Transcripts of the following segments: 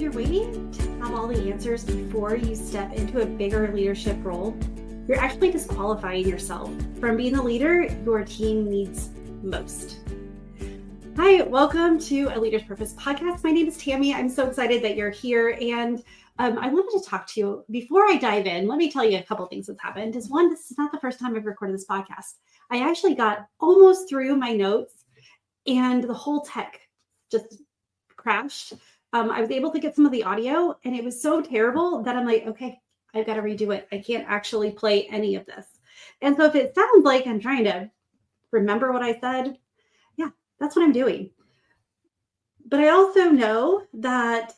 you're waiting to have all the answers before you step into a bigger leadership role, you're actually disqualifying yourself from being the leader your team needs most. Hi, welcome to A Leader's Purpose podcast. My name is Tami. I'm so excited that you're here. And I wanted to talk to you. Before I dive in, let me tell you a couple things that's happened. One, this is not the first time I've recorded this podcast. I actually got almost through my notes and the whole tech just crashed. I was able to get some of the audio and it was so terrible that I'm like, okay, I've got to redo it. I can't actually play any of this. And so if it sounds like I'm trying to remember what I said, yeah, that's what I'm doing. But I also know that,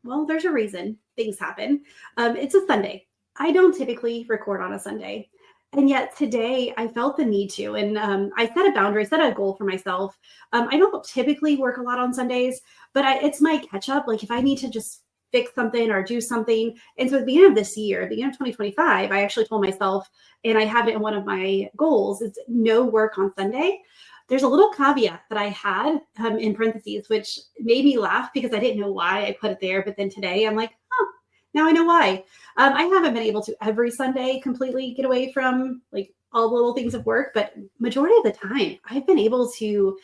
well, there's a reason things happen. It's a Sunday. I don't typically record on a Sunday. And yet today I felt the need to, and I set a boundary, set a goal for myself. I don't typically work a lot on Sundays, but it's my catch up. Like if I need to just fix something or do something. And so at the end of this year, at the end of 2025, I actually told myself, and I have it in one of my goals, is no work on Sunday. There's a little caveat that I had in parentheses, which made me laugh because I didn't know why I put it there. But then today I'm like, oh, now I know why. I haven't been able to every Sunday completely get away from like all the little things of work, but majority of the time I've been able to,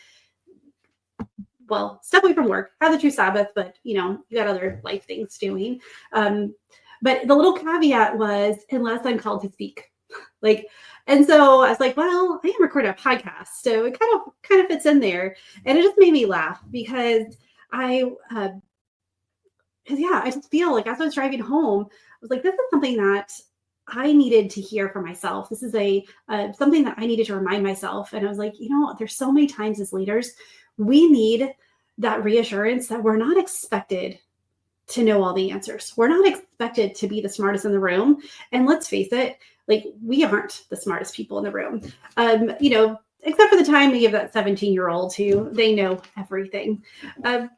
well, step away from work, have the true Sabbath, but you got other life things doing. But the little caveat was, unless I'm called to speak. And so I was like, well, I am recording a podcast. So it kind of fits in there. And it just made me laugh because I just feel like as I was driving home, I was like, this is something that I needed to hear for myself. This is something that I needed to remind myself. And I was like, there's so many times as leaders, we need that reassurance that we're not expected to know all the answers. We're not expected to be the smartest in the room. And let's face it, like we aren't the smartest people in the room. Except for the time we give that 17-year-old who they know everything. But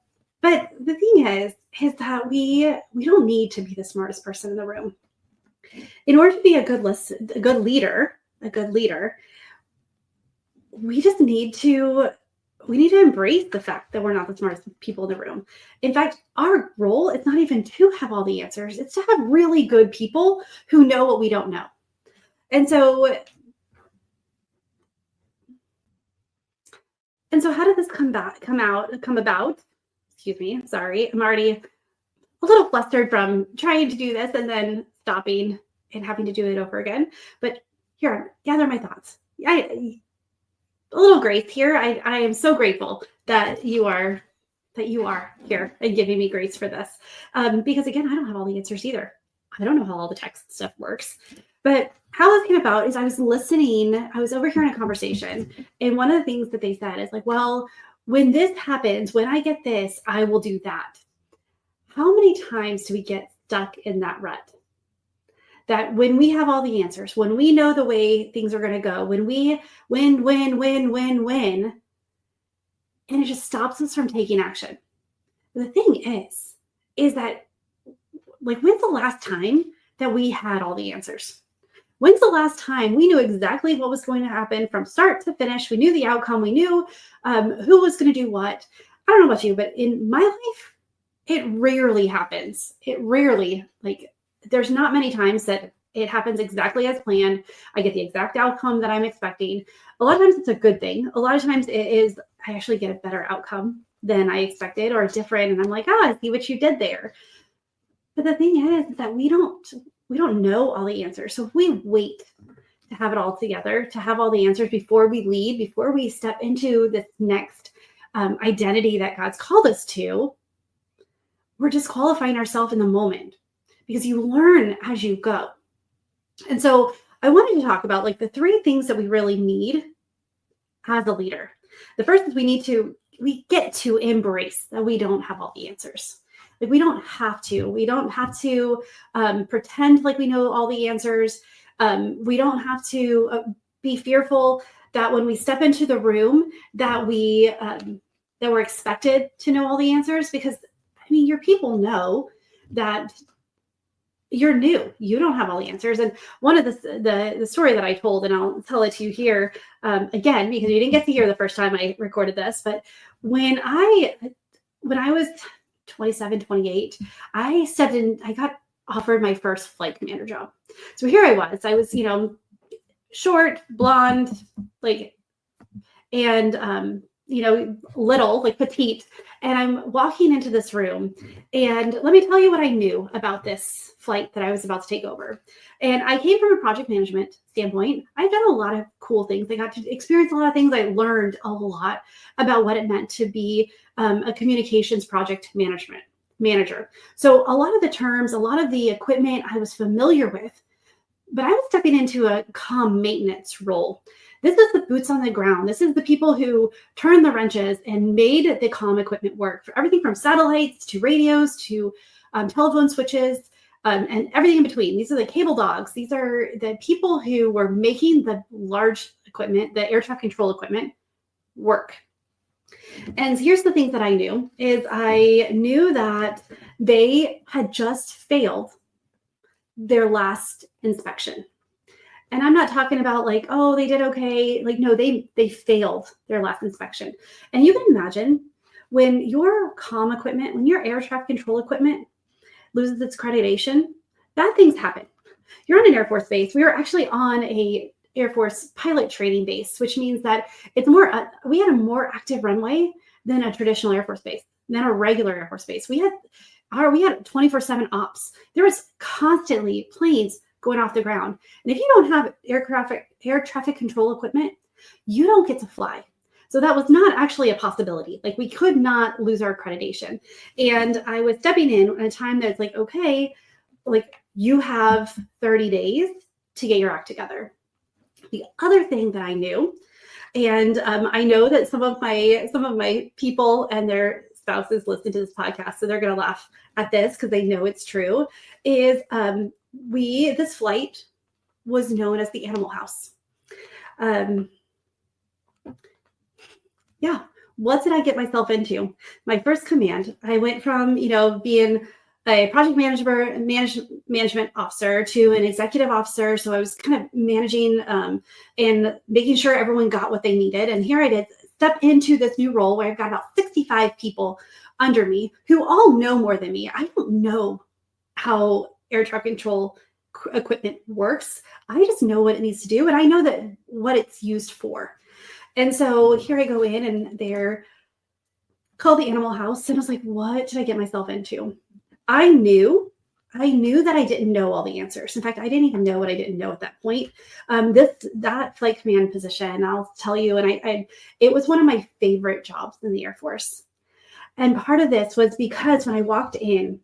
the thing is that we don't need to be the smartest person in the room. In order to be a good leader, we just need to embrace the fact that we're not the smartest people in the room. In fact, our role is not even to have all the answers. It's to have really good people who know what we don't know. And so how did this come about? Excuse me. Sorry. I'm already a little flustered from trying to do this and then stopping and having to do it over again. But here, gather my thoughts. A little grace here. I am so grateful that you are here and giving me grace for this. Because again, I don't have all the answers either. I don't know how all the text stuff works. But how this came about is I was listening. I was overhearing a conversation. And one of the things that they said is like, well, when this happens, when I get this, I will do that. How many times do we get stuck in that rut? That when we have all the answers, when we know the way things are going to go, when we win, and it just stops us from taking action. The thing is that, like, when's the last time that we had all the answers? When's the last time we knew exactly what was going to happen from start to finish? We knew the outcome. We knew who was going to do what. I don't know about you, but in my life, it rarely happens. There's not many times that it happens exactly as planned. I get the exact outcome that I'm expecting. A lot of times it's a good thing. A lot of times I actually get a better outcome than I expected or different. And I'm like, I see what you did there. But the thing is that we don't know all the answers. So if we wait to have it all together, to have all the answers before we lead, before we step into this next identity that God's called us to, we're disqualifying ourselves in the moment because you learn as you go. And so I wanted to talk about like the three things that we really need as a leader. The first is we get to embrace that we don't have all the answers. Like we don't have to pretend like we know all the answers. We don't have to be fearful that when we step into the room that we're expected to know all the answers, because your people know that you're new. You don't have all the answers. And one of the story that I told, and I'll tell it to you here again, because you didn't get to hear the first time I recorded this, but when I was 27, 28, I stepped in, I got offered my first flight commander job. So here I was, short, blonde, like, and, little, like petite. And I'm walking into this room, and let me tell you what I knew about this flight that I was about to take over. And I came from a project management standpoint. I've done a lot of cool things. I got to experience a lot of things. I learned a lot about what it meant to be a communications project manager. So a lot of the terms, a lot of the equipment I was familiar with, but I was stepping into a comm maintenance role. This is the boots on the ground. This is the people who turned the wrenches and made the comm equipment work, for everything from satellites to radios to telephone switches and everything in between. These are the cable dogs. These are the people who were making the large equipment, the air traffic control equipment, work. And here's the things that I knew is I knew that they had just failed their last inspection. And I'm not talking about like, oh, they did okay. Like, no, they failed their last inspection. And you can imagine when your comm equipment, when your air traffic control equipment loses its accreditation, bad things happen. You're on an Air Force base. We were actually on a Air Force pilot training base, which means that it's more, we had a more active runway than a traditional Air Force base, than a regular Air Force base. We had 24/7 ops. There was constantly planes going off the ground. And if you don't have air traffic control equipment, you don't get to fly. So that was not actually a possibility. Like, we could not lose our accreditation. And I was stepping in at a time that's like, okay, like, you have 30 days to get your act together. The other thing that I knew, and I know that some of my people and their spouses listen to this podcast, so they're going to laugh at this because they know it's true, is this flight was known as the Animal House. What did I get myself into? My first command, I went from, being a project management officer to an executive officer. So I was kind of managing and making sure everyone got what they needed. And here I did step into this new role where I've got about 65 people under me who all know more than me. I don't know how air traffic control equipment works. I just know what it needs to do, and I know that what it's used for. And so here I go in, and they're called the Animal House, and I was like, what did I get myself into? I knew that I didn't know all the answers. In fact, I didn't even know what I didn't know at that point. That flight command position, I'll tell you, and it was one of my favorite jobs in the Air Force. And part of this was because when I walked in,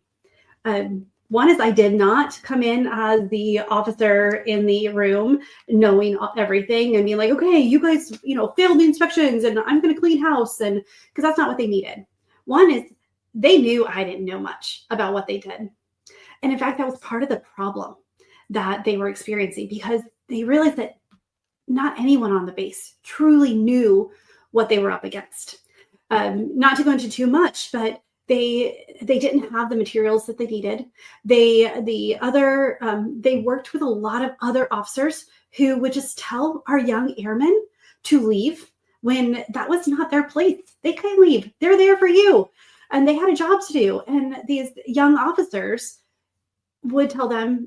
one is I did not come in as the officer in the room knowing everything and being like, okay, you guys, failed the inspections and I'm going to clean house. And because that's not what they needed. One is they knew I didn't know much about what they did. And in fact, that was part of the problem that they were experiencing, because they realized that not anyone on the base truly knew what they were up against. Not to go into too much, but they didn't have the materials that they needed. They worked with a lot of other officers who would just tell our young airmen to leave when that was not their place. They can't leave. They're there for you. And they had a job to do. And these young officers would tell them,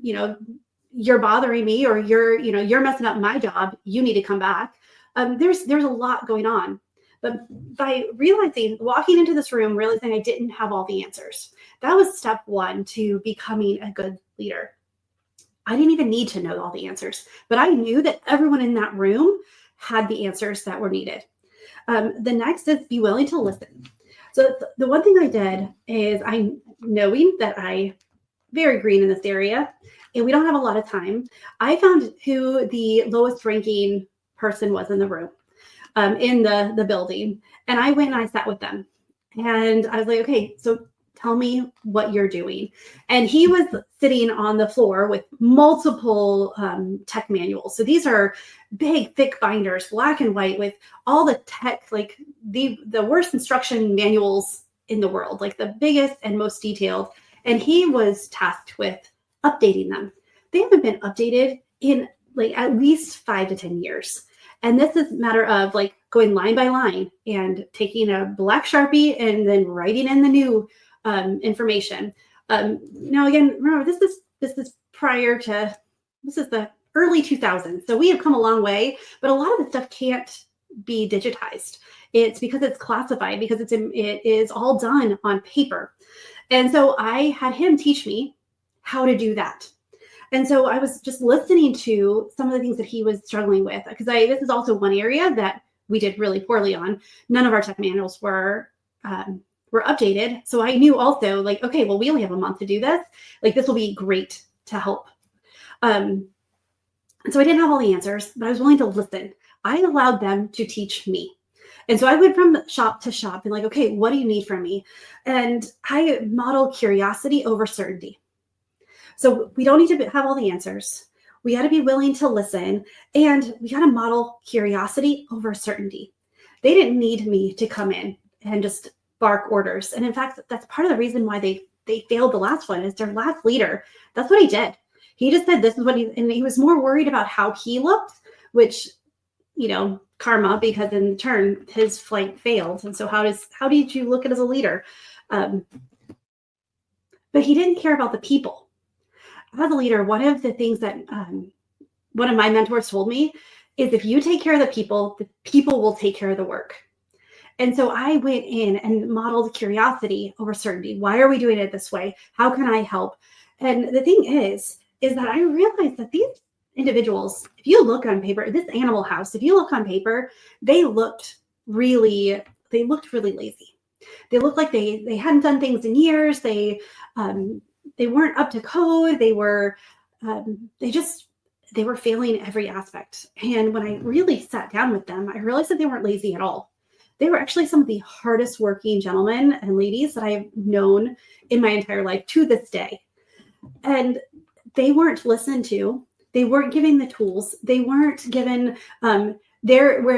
you're bothering me, or you're messing up my job. You need to come back. There's a lot going on. But by walking into this room, realizing I didn't have all the answers, that was step one to becoming a good leader. I didn't even need to know all the answers, but I knew that everyone in that room had the answers that were needed. The next is be willing to listen. So the one thing I did is knowing that I very green in this area and we don't have a lot of time, I found who the lowest ranking person was in the room. In the building. And I went and I sat with them. And I was like, okay, so tell me what you're doing. And he was sitting on the floor with multiple tech manuals. So these are big, thick binders, black and white, with all the tech, like the worst instruction manuals in the world, like the biggest and most detailed. And he was tasked with updating them. They haven't been updated in like at least 5 to 10 years. And this is a matter of like going line by line and taking a black Sharpie and then writing in the new information. Now, again, remember, this is prior to, this is the early 2000s. So we have come a long way, but a lot of the stuff can't be digitized. It's because it's classified, because it is all done on paper. And so I had him teach me how to do that. And so I was just listening to some of the things that he was struggling with, because this is also one area that we did really poorly on. None of our tech manuals were updated. So I knew also, like, okay, well, we only have a month to do this. Like, this will be great to help. So I didn't have all the answers, but I was willing to listen. I allowed them to teach me. And so I went from shop to shop and like, okay, what do you need from me? And I modeled curiosity over certainty. So we don't need to have all the answers. We got to be willing to listen, and we got to model curiosity over certainty. They didn't need me to come in and just bark orders. And in fact, that's part of the reason why they failed the last one, is their last leader. That's what he did. He just said, this is what and he was more worried about how he looked, which, karma, because in turn his flight failed. And so how did you look at as a leader? But he didn't care about the people. As a leader, one of the things that one of my mentors told me is, if you take care of the people will take care of the work. And so I went in and modeled curiosity over certainty. Why are we doing it this way? How can I help? And the thing is that I realized that these individuals, if you look on paper, this animal house, if you look on paper, they looked really lazy. They looked like they hadn't done things in years. They weren't up to code. They were failing every aspect. And when I really sat down with them, I realized that they weren't lazy at all. They were actually some of the hardest working gentlemen and ladies that I've known in my entire life to this day. And they weren't listened to. They weren't given the tools. They weren't given where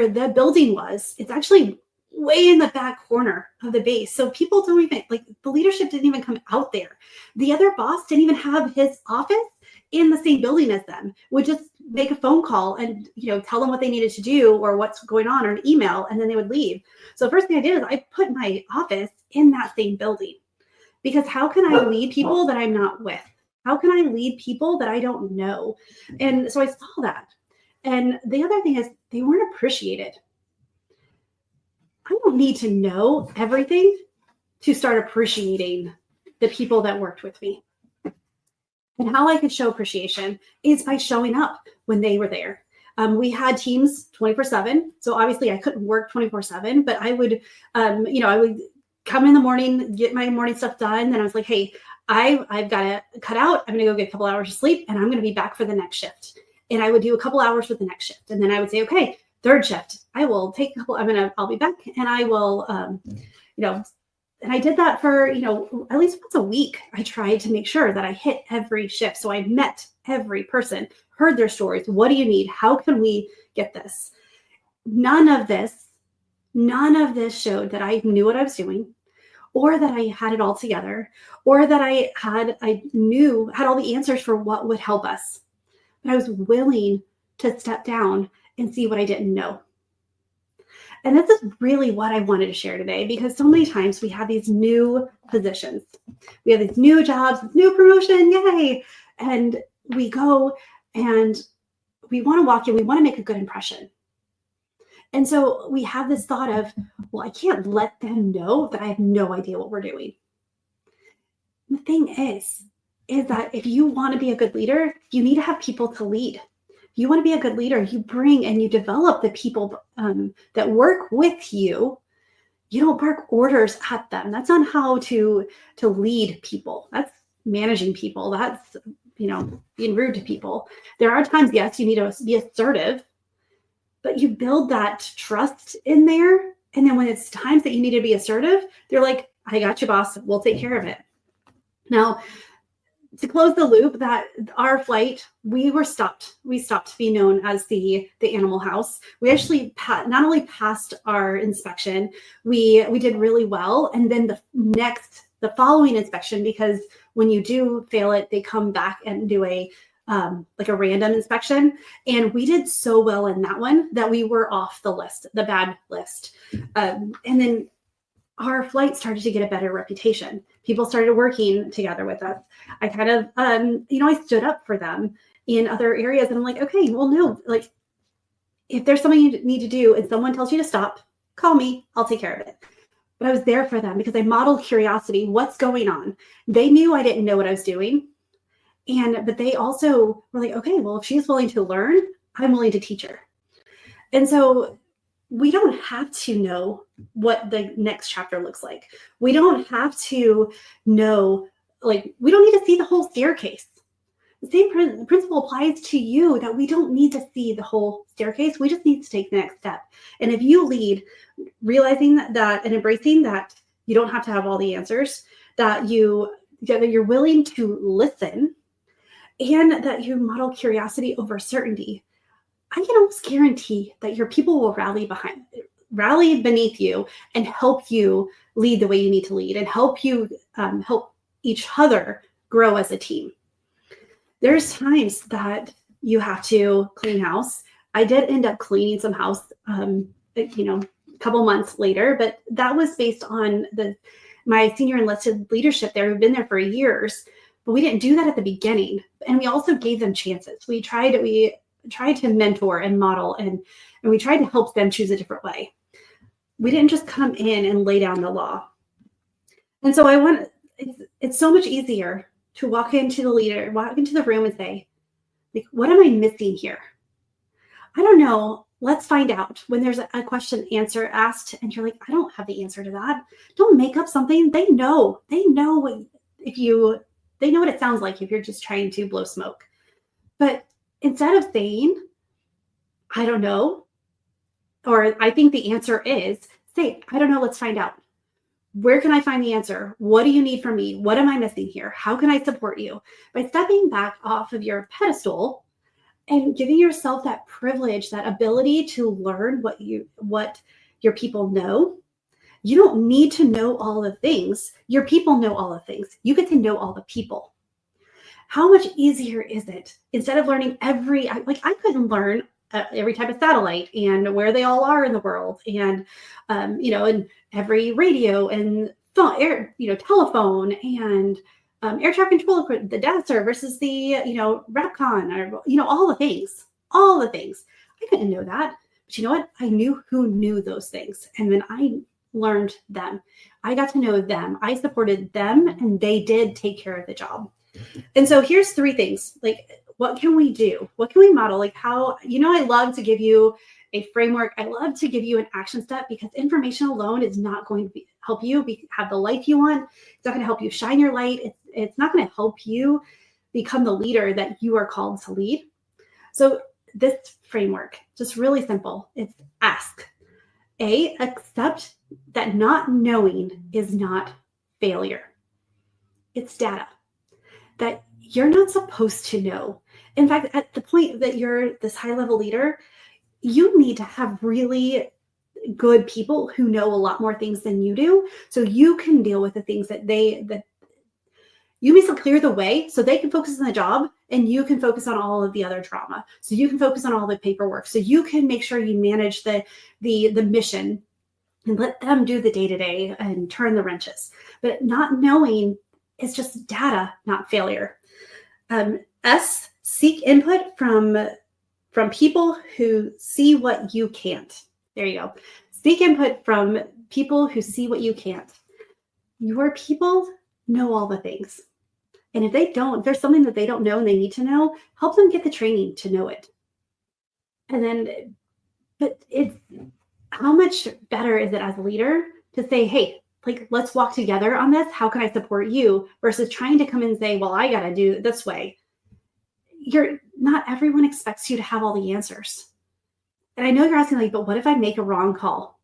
the building was. It's actually way in the back corner of the base. So people don't even, the leadership didn't even come out there. The other boss didn't even have his office in the same building as them, would just make a phone call and, tell them what they needed to do or what's going on, or an email, and then they would leave. So the first thing I did is I put my office in that same building, because how can I lead people that I'm not with? How can I lead people that I don't know? And so I saw that. And the other thing is, they weren't appreciated. I don't need to know everything to start appreciating the people that worked with me. And how I could show appreciation is by showing up when they were there. We had teams 24/7. So obviously I couldn't work 24/7, but I would, I would come in the morning, get my morning stuff done. Then I was like, hey, I've got to cut out. I'm going to go get a couple hours of sleep, and I'm going to be back for the next shift. And I would do a couple hours with the next shift. And then I would say, okay, third shift, I will take a couple, I'll be back, and I will, and I did that for, at least once a week. I tried to make sure that I hit every shift. So I met every person, heard their stories. What do you need? How can we get this? None of this showed that I knew what I was doing, or that I had it all together, or that I had all the answers for what would help us. But I was willing to step down and see what I didn't know. And this is really what I wanted to share today, because so many times we have these new positions. We have these new jobs, new promotion, yay. And we go and we want to walk in, we want to make a good impression. And so we have this thought of, well, I can't let them know that I have no idea what we're doing. The thing is that if you want to be a good leader, you need to have people to lead. If you want to be a good leader, you bring and you develop the people that work with you. You don't bark orders at them. That's not how to lead people. That's managing people. That's, being rude to people. There are times, yes, you need to be assertive, but you build that trust in there. And then when it's times that you need to be assertive, they're like, I got you, boss. We'll take care of it. Now, to close the loop, that our flight, we stopped to be known as the animal house. We actually not only passed our inspection, we did really well. And then the following inspection, because when you do fail it, they come back and do a random inspection. And we did so well in that one that we were off the list, the bad list. And then our flight started to get a better reputation. People started working together with us. I kind of, I stood up for them in other areas. And I'm like, okay, well, no, like if there's something you need to do and someone tells you to stop, call me, I'll take care of it. But I was there for them because I modeled curiosity. What's going on? They knew I didn't know what I was doing. But they also were like, okay, well, if she's willing to learn, I'm willing to teach her. And so we don't have to know what the next chapter looks like. We don't have to know, like, we don't need to see the whole staircase. The same principle applies to you, that we don't need to see the whole staircase. We just need to take the next step. And if you lead, realizing that and embracing that you don't have to have all the answers, that you're willing to listen, and that you model curiosity over certainty, I can almost guarantee that your people will rally beneath you and help you lead the way you need to lead, and help you help each other grow as a team. There's times that you have to clean house. I did end up cleaning some house, a couple months later, but that was based on my senior enlisted leadership there who've been there for years. But we didn't do that at the beginning, and we also gave them chances. We tried to mentor and model, and we tried to help them choose a different way. We didn't just come in and lay down the law. And so it's so much easier to walk into the room and say, like, what am I missing here? I don't know. Let's find out. When there's a question answer asked and you're like, I don't have the answer to that. Don't make up something. They know what it sounds like if you're just trying to blow smoke. But instead of saying, I don't know, or I think the answer is, say, I don't know, let's find out. Where can I find the answer? What do you need from me? What am I missing here? How can I support you? By stepping back off of your pedestal and giving yourself that privilege, that ability to learn what your people know. You don't need to know all the things. Your people know all the things. You get to know all the people. How much easier is it? Instead of learning I couldn't learn every type of satellite and where they all are in the world, and and every radio and phone, telephone, and air traffic control equipment, the DASR versus the RAPCON, or all the things. I couldn't know that, but you know what? I knew who knew those things, and then I learned them. I got to know them. I supported them, and they did take care of the job. And so here's 3 things. Like, what can we do? What can we model? Like, how, I love to give you a framework. I love to give you an action step, because information alone is not going to help you have the life you want. It's not going to help you shine your light. It's not going to help you become the leader that you are called to lead. So this framework, just really simple. It's ask. Accept that not knowing is not failure. It's data that you're not supposed to know. In fact, at the point that you're this high-level leader, you need to have really good people who know a lot more things than you do, so you can deal with the things that you basically clear the way so they can focus on the job, and you can focus on all of the other drama. So you can focus on all the paperwork. So you can make sure you manage the mission and let them do the day-to-day and turn the wrenches. But not knowing is just data, not failure. Seek input from people who see what you can't. There you go. Seek input from people who see what you can't. Your people know all the things. And if there's something that they don't know and they need to know, help them get the training to know it. But how much better is it as a leader to say, hey, like, let's walk together on this. How can I support you? Versus trying to come and say, well, I got to do it this way. Not everyone expects you to have all the answers. And I know you're asking, like, but what if I make a wrong call?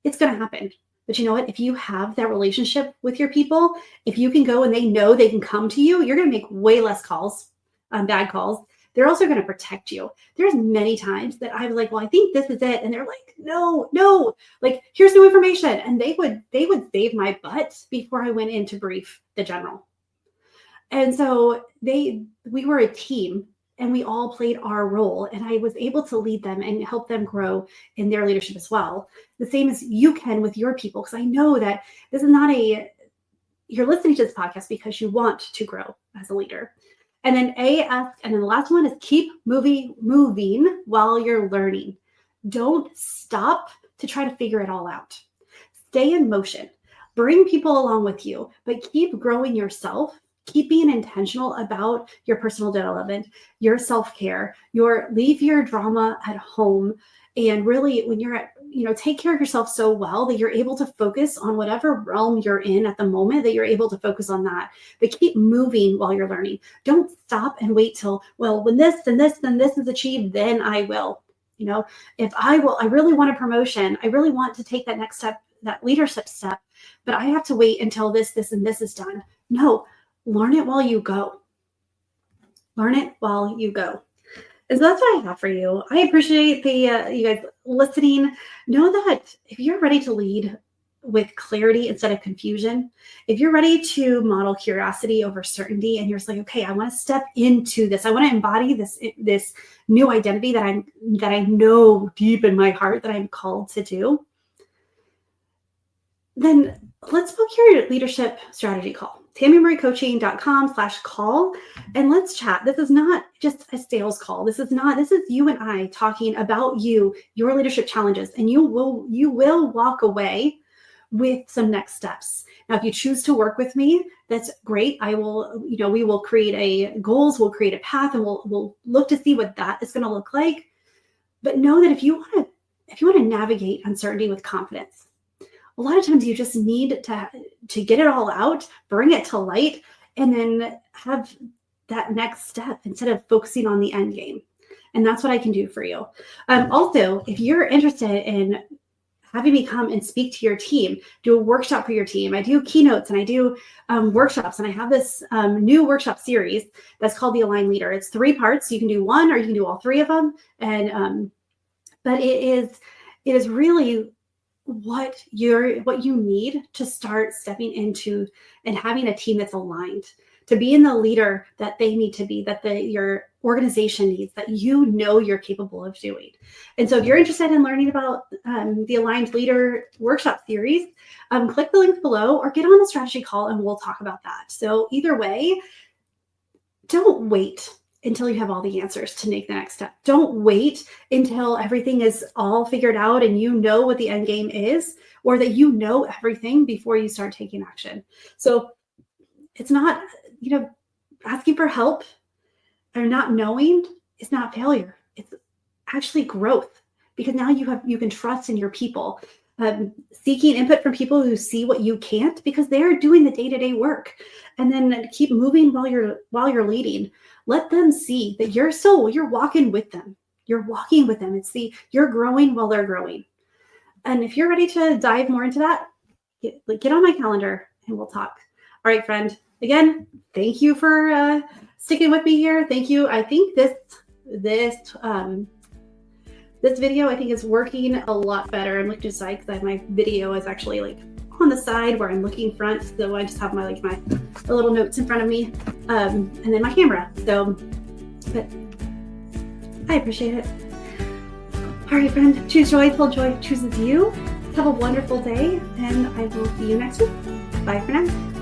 It's going to happen. But you know what? If you have that relationship with your people, if you can go and they know they can come to you, you're going to make way less calls, bad calls. They're also going to protect you. There's many times that I was like, well, I think this is it. And they're like, no, like, here's new information. And they would save my butt before I went in to brief the general. And so we were a team and we all played our role, and I was able to lead them and help them grow in their leadership as well. The same as you can with your people, because I know that this is not you're listening to this podcast because you want to grow as a leader. And then AS, and then the last one is keep moving while you're learning. Don't stop to try to figure it all out. Stay in motion. Bring people along with you, but keep growing yourself. Keep being intentional about your personal development, your self-care, leave your drama at home. And really, when you're take care of yourself so well that you're able to focus on whatever realm you're in at the moment, that you're able to focus on that. But keep moving while you're learning. Don't stop and wait till, well, when this and this and this is achieved, then I will. If I really want a promotion. I really want to take that next step, that leadership step, but I have to wait until this and this is done. No, learn it while you go. Learn it while you go. And so that's what I have for you. I appreciate you guys listening. Know that if you're ready to lead with clarity instead of confusion, if you're ready to model curiosity over certainty, and you're just like, okay, I want to step into this. I want to embody this new identity that I know deep in my heart that I'm called to do. Then let's book your leadership strategy call. TamiMarieCoaching.com/call, and let's chat. This is not just a sales call. This is you and I talking about your leadership challenges, and you will walk away with some next steps. Now, if you choose to work with me, that's great. We will create goals, we'll create a path, and we'll look to see what that is going to look like. But know that if you want to navigate uncertainty with confidence, a lot of times you just need to get it all out, bring it to light, and then have that next step instead of focusing on the end game. And that's what I can do for you. Also, if you're interested in having me come and speak to your team, do a workshop for your team. I do keynotes and I do workshops, and I have this new workshop series that's called the Aligned Leader. It's 3 parts. You can do one or you can do all 3 of them. And but it is really what you need to start stepping into and having a team that's aligned, to be in the leader that they need to be, that your organization needs, that you're capable of doing. And so if you're interested in learning about the Aligned Leader workshop series, click the link below or get on the strategy call and we'll talk about that. So either way, don't wait until you have all the answers to make the next step. Don't wait until everything is all figured out and you know what the end game is, or that you know everything before you start taking action. So it's not, asking for help or not knowing is not failure. It's actually growth, because now you can trust in your people. Seeking input from people who see what you can't, because they're doing the day-to-day work, and then keep moving while you're leading. Let them see that you're walking with them. You're walking with them. You're growing while they're growing. And if you're ready to dive more into that, get on my calendar and we'll talk. All right, friend. Again, thank you for sticking with me here. Thank you. I think this video, I think, is working a lot better. I'm looking to the side because my video is actually on the side where I'm looking front. So I just have my little notes in front of me, and then my camera. So, but I appreciate it. All right, friend, choose joy till joy chooses you. Have a wonderful day, and I will see you next week. Bye for now.